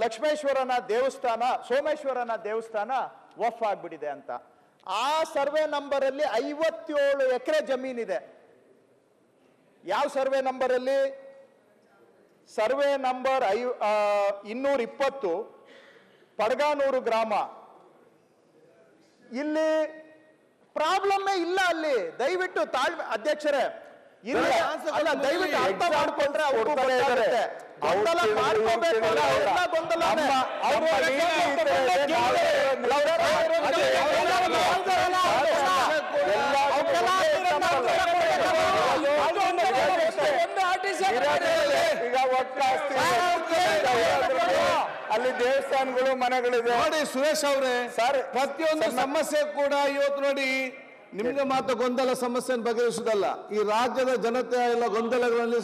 ಲಕ್ಷ್ಮೇಶ್ವರನ ದೇವಸ್ಥಾನ, ಸೋಮೇಶ್ವರನ ದೇವಸ್ಥಾನ ವಫ್ ಆಗ್ಬಿಟ್ಟಿದೆ ಅಂತ. ಆ ಸರ್ವೆ ನಂಬರ್ ಅಲ್ಲಿ 57 ಎಕರೆ ಜಮೀನಿದೆ. ಯಾವ ಸರ್ವೆ ನಂಬರ್ ಅಲ್ಲಿ? ಸರ್ವೆ ನಂಬರ್ 220 ಪಡಗಾನೂರು ಗ್ರಾಮ. ಇಲ್ಲಿ ಪ್ರಾಬ್ಲಮ್ಮೇ ಇಲ್ಲ. ಅಲ್ಲಿ ದಯವಿಟ್ಟು ತಾಳ್ಮೆ ಅಧ್ಯಕ್ಷರೇ, ಇಲ್ಲ ಅಲ್ಲ, ದಯವಿಟ್ಟು ಅರ್ಥ ಮಾಡ್ಕೊಂಡ್ರೆ ಅವರು ಗೊತ್ತಾಗುತ್ತೆ. ಗೊಂದಲ ಮಾಡ್ಕೋಬೇಕು, ಅವ್ರನ್ನ ಗೊಂದಲನೇ. ಈಗ ಒಟ್ಟಾಸ್ತಿ ಅಲ್ಲಿ ದೇವಸ್ಥಾನಗಳು ಮನೆಗಳಿದೆ ನೋಡಿ ಸುರೇಶ್ ಅವರೇ, ಸರ್ ಪ್ರತಿಯೊಂದು ಸಮಸ್ಯೆ ಕೂಡ ಇವತ್ತು ನೋಡಿ ನಿಮ್ಗೆ ಮಾತ್ರ ಗೊಂದಲ ಸಮಸ್ಯೆ ಬಗೆಹರಿಸುವುದಲ್ಲ, ಈ ರಾಜ್ಯದ ಜನತೆ ಎಲ್ಲ ಗೊಂದಲಗಳಲ್ಲಿ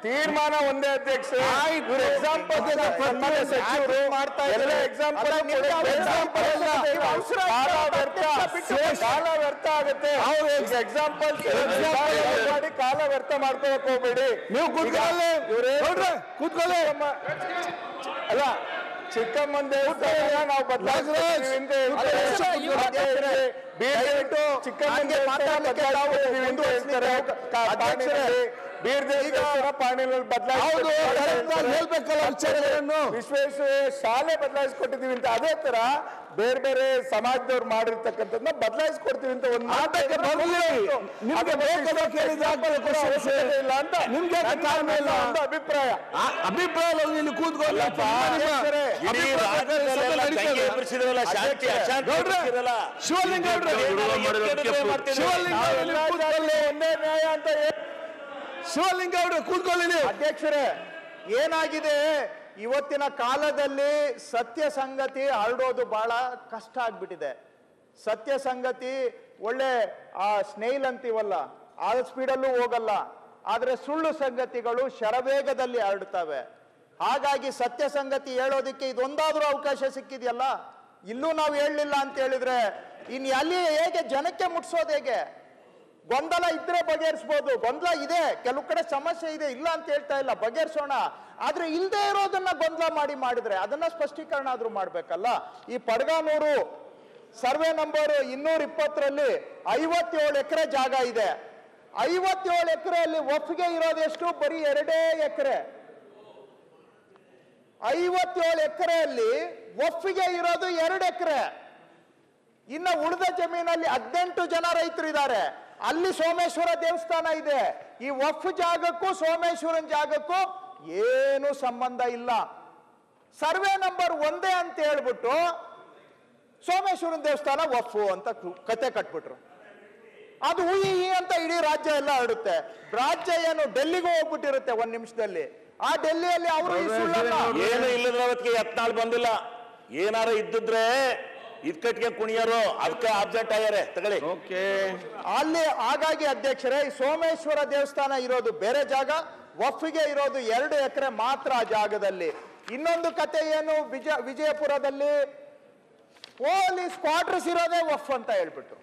ತೀರ್ಮಾನ ಒಂದೇ ಅಧ್ಯಕ್ಷ. ಎಕ್ಸಾಂಪಲ್ ಸಚಿವರು ಮಾಡ್ತಾ ಇದ್ದಾರೆ. ಎಕ್ಸಾಂಪಲ್ ಕಾಲ ವ್ಯರ್ಥ ಆಗುತ್ತೆ. ಎಕ್ಸಾಂಪಲ್ ಮಾಡಿ ಕಾಲ ವ್ಯರ್ಥ ಮಾಡ್ಕೊಳಕ್ ಹೋಗ್ಬೇಡಿ. ನೀವು ಕೂತ್ಕೊಳ್ಳಿ. ಅಲ್ಲ, ಚಿಕ್ಕಮ್ಮನ ದೇವಸ್ಥಾನ ನಾವು ಪಾಣಿನಲ್ಲಿ ವಿಶ್ವೇಶ್ವರಯ್ಯ ಶಾಲೆ ಬದಲಾಯಿಸ್ಕೊಟ್ಟಿದೀವಿ ಅಂತ. ಅದೇ ತರ ಬೇರೆ ಬೇರೆ ಸಮಾಜದವ್ರು ಮಾಡಿರ್ತಕ್ಕಂಥದ್ದನ್ನ ಬದಲಾಯಿಸ್ಕೊಡ್ತೀವಿ ಅಂತ ಒಂದು ಇಲ್ಲ ಅಂತ ನಿಮ್ಗೆ ಅಭಿಪ್ರಾಯ. ಇಲ್ಲಿ ಕೂತ್ಕೊಳ್ಳಿ. ಶಿವಲಿಂಗ ಅವರು ಕೂತ್ಕೊಳ್ಳಿ. ಅಧ್ಯಕ್ಷರೇ, ಏನಾಗಿದೆ ಇವತ್ತಿನ ಕಾಲದಲ್ಲಿ ಸತ್ಯ ಸಂಗತಿ ಹರಡೋದು ಬಹಳ ಕಷ್ಟ ಆಗ್ಬಿಟ್ಟಿದೆ. ಸತ್ಯ ಸಂಗತಿ ಒಳ್ಳೆ ಸ್ನೇಹಿಲ್ ಅಂತೀವಲ್ಲ, ಆ ಸ್ಪೀಡಲ್ಲೂ ಹೋಗಲ್ಲ. ಆದ್ರೆ ಸುಳ್ಳು ಸಂಗತಿಗಳು ಶರವೇಗದಲ್ಲಿ ಹರಡ್ತವೆ. ಹಾಗಾಗಿ ಸತ್ಯ ಸಂಗತಿ ಹೇಳೋದಿಕ್ಕೆ ಇದೊಂದಾದ್ರೂ ಅವಕಾಶ ಸಿಕ್ಕಿದೆಯಲ್ಲ. ಇಲ್ಲೂ ನಾವು ಹೇಳಲಿಲ್ಲ ಅಂತ ಹೇಳಿದ್ರೆ ಇನ್ನು ಅಲ್ಲಿ ಹೇಗೆ ಜನಕ್ಕೆ ಮುಟ್ಸೋದು ಹೇಗೆ? ಗೊಂದಲ ಇದ್ರೆ ಬಗೆಹರಿಸಬಹುದು. ಗೊಂದಲ ಇದೆ, ಕೆಲವು ಕಡೆ ಸಮಸ್ಯೆ ಇದೆ, ಇಲ್ಲ ಅಂತ ಹೇಳ್ತಾ ಇಲ್ಲ, ಬಗೆಹರಿಸೋಣ. ಆದ್ರೆ ಇಲ್ಲದೆ ಇರೋದನ್ನ ಗೊಂದಲ ಮಾಡಿದ್ರೆ ಅದನ್ನ ಸ್ಪಷ್ಟೀಕರಣ ಆದ್ರೂ ಮಾಡ್ಬೇಕಲ್ಲ. ಈ ಪಡಗಾನೂರು ಸರ್ವೆ ನಂಬರ್ 220ರಲ್ಲಿ 57 ಎಕರೆ ಜಾಗ ಇದೆ. 57 ಎಕರೆಯಲ್ಲಿ ವಫ್ಗೆ ಇರೋದು ಎಷ್ಟು? ಬರೀ 2 ಎಕರೆ. 57 ಎಕರೆಯಲ್ಲಿ ವಫ್ಗೆ ಇರೋದು 2 ಎಕರೆ. ಇನ್ನು ಉಳಿದ ಜಮೀನಲ್ಲಿ 18 ಜನ ರೈತರಿದ್ದಾರೆ. ಅಲ್ಲಿ ಸೋಮೇಶ್ವರ ದೇವಸ್ಥಾನ ಇದೆ. ಈ ವಫ್ ಜಾಗಕ್ಕೂ ಸೋಮೇಶ್ವರನ್ ಜಾಗಕ್ಕೂ ಏನು ಸಂಬಂಧ ಇಲ್ಲ. ಸರ್ವೆ ನಂಬರ್ 1 ಅಂತ ಹೇಳ್ಬಿಟ್ಟು ಸೋಮೇಶ್ವರನ್ ದೇವಸ್ಥಾನ ವಫ್ ಅಂತ ಕತೆ ಕಟ್ಬಿಟ್ರು. ಅದು ಹುಯಿ ಅಂತ ಇಡೀ ರಾಜ್ಯ ಎಲ್ಲ ಹರಡುತ್ತೆ. ರಾಜ್ಯ ಏನು ಡೆಲ್ಲಿಗೂ ಹೋಗ್ಬಿಟ್ಟಿರುತ್ತೆ 1 ನಿಮಿಷದಲ್ಲಿ. ಆ ಡೆಲ್ಲಿಯಲ್ಲಿ ಅವರು ಏನು ಇಲ್ಲದ್ರ ಅವತ್ತಿಗೆ ಯತ್ನಾಳ್ ಬಂದಿಲ್ಲ. ಏನಾರು ಇದ್ದಿದ್ರೆ ಇದ್ಕಟ್ಗೆ ಕುಣಿಯರು ಅದಕ್ಕೆ ಅಬ್ಸೆಂಟ್ ಆಗ್ಯಾರೆ ತಗೊಳ್ಳಿ. ಅಲ್ಲಿ ಹಾಗಾಗಿ ಅಧ್ಯಕ್ಷರೇ, ಈ ಸೋಮೇಶ್ವರ ದೇವಸ್ಥಾನ ಇರೋದು ಬೇರೆ ಜಾಗ, ವಫ್ಗೆ ಇರೋದು 2 ಎಕರೆ ಮಾತ್ರ ಆ ಜಾಗದಲ್ಲಿ. ಇನ್ನೊಂದು ಕತೆ ಏನು, ವಿಜಯಪುರದಲ್ಲಿ ಪೊಲೀಸ್ ಕ್ವಾರ್ಟರ್ಸ್ ಇರೋದೇ ವಫ್ ಅಂತ ಹೇಳ್ಬಿಟ್ರು.